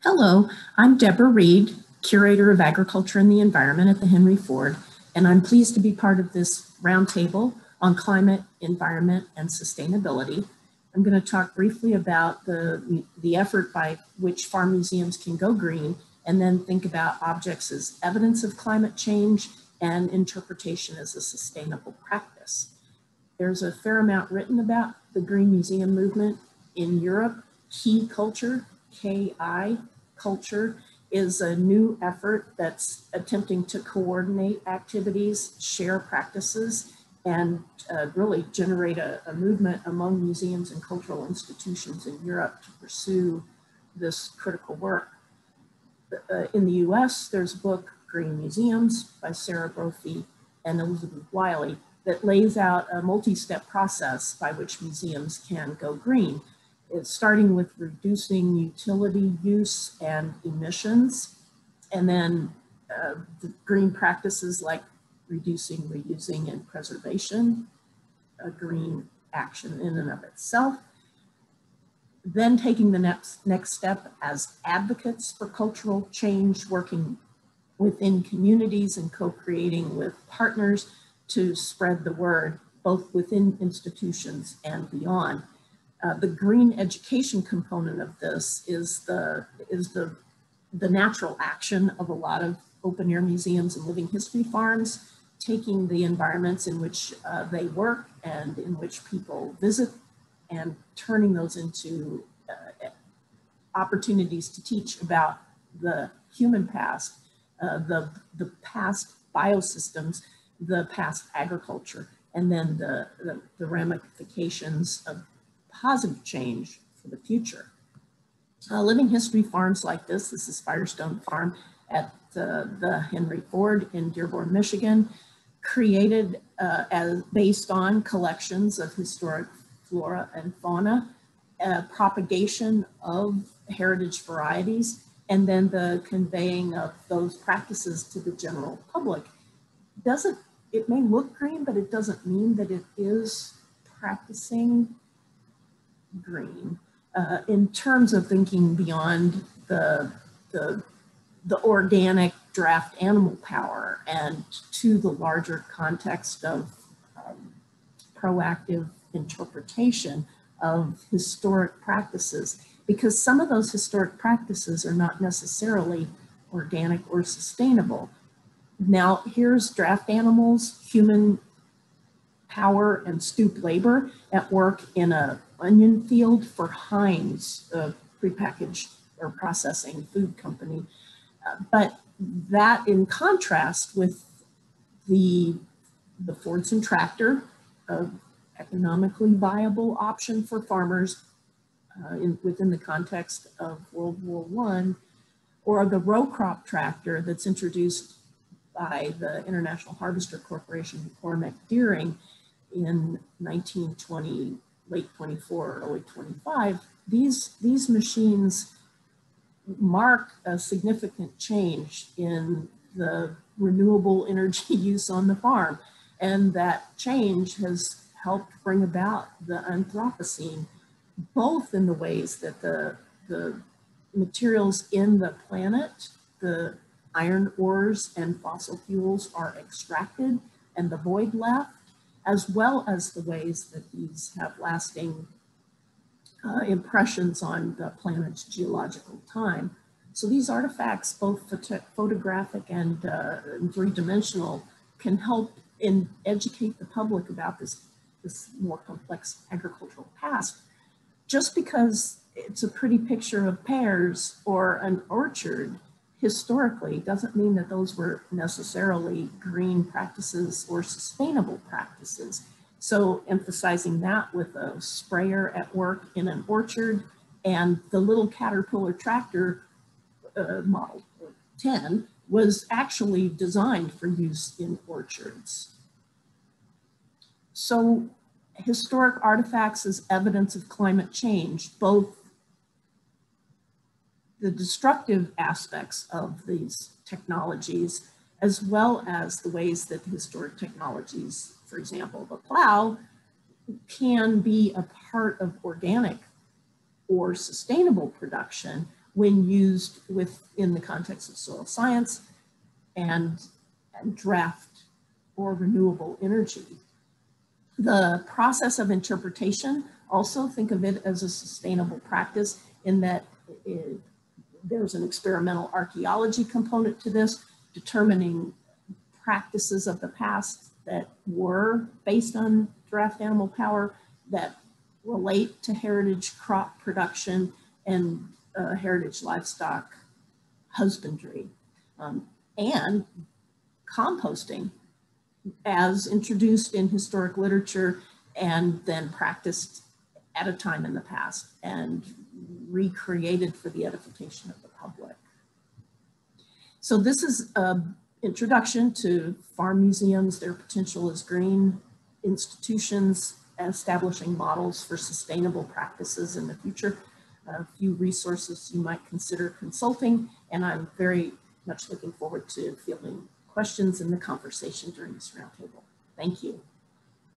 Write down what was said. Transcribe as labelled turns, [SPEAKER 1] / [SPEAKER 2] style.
[SPEAKER 1] Hello, I'm Deborah Reed, Curator of Agriculture and the Environment at the Henry Ford, and I'm pleased to be part of this roundtable on climate, environment, and sustainability. I'm going to talk briefly about the effort by which farm museums can go green, and then think about objects as evidence of climate change and interpretation as a sustainable practice. There's a fair amount written about the Green Museum movement in Europe. Key Culture, KI Culture, is a new effort that's attempting to coordinate activities, share practices, and really generate a movement among museums and cultural institutions in Europe to pursue this critical work. In the US, there's a book, Green Museums, by Sarah Brophy and Elizabeth Wiley, that lays out a multi-step process by which museums can go green. It's starting with reducing utility use and emissions, and then the green practices like reducing, reusing, and preservation, a green action in and of itself. Then taking the next step as advocates for cultural change, working within communities and co-creating with partners to spread the word, both within institutions and beyond. The green education component of this is the natural action of a lot of open air museums and living history farms, taking the environments in which they work and in which people visit and turning those into opportunities to teach about the human past, the past biosystems, the past agriculture, and then the ramifications of positive change for the future. Living history farms like this is Firestone Farm at the Henry Ford in Dearborn, Michigan, created based on collections of historic flora and fauna, propagation of heritage varieties, and then the conveying of those practices to the general public. It may look green, but it doesn't mean that it is practicing green in terms of thinking beyond the organic draft animal power and to the larger context of proactive interpretation of historic practices, because some of those historic practices are not necessarily organic or sustainable. Now, here's draft animals, human power and stoop labor at work in an onion field for Heinz, a prepackaged or processing food company. But that in contrast with the Fordson tractor, an economically viable option for farmers within the context of World War I, or the row crop tractor that's introduced by the International Harvester Corporation, McCormick Deering, in 1920, late 24, early 25, these machines mark a significant change in the renewable energy use on the farm. And that change has helped bring about the Anthropocene, both in the ways that the materials in the planet, the iron ores and fossil fuels, are extracted and the void left, as well as the ways that these have lasting impressions on the planet's geological time. So these artifacts, both photographic and three-dimensional, can help educate the public about this more complex agricultural past. Just because it's a pretty picture of pears or an orchard historically doesn't mean that those were necessarily green practices or sustainable practices. So emphasizing that with a sprayer at work in an orchard and the little Caterpillar tractor model 10 was actually designed for use in orchards. So historic artifacts as evidence of climate change, both the destructive aspects of these technologies, as well as the ways that historic technologies, for example, the plow, can be a part of organic or sustainable production, when used within the context of soil science and draft or renewable energy. The process of interpretation, also think of it as a sustainable practice in that there's an experimental archaeology component to this, determining practices of the past that were based on draft animal power that relate to heritage crop production and heritage livestock husbandry, and composting as introduced in historic literature and then practiced at a time in the past and recreated for the edification of the public. So this is an introduction to farm museums, their potential as green institutions, establishing models for sustainable practices in the future, a few resources you might consider consulting, and I'm very much looking forward to fielding questions in the conversation during this roundtable. Thank you.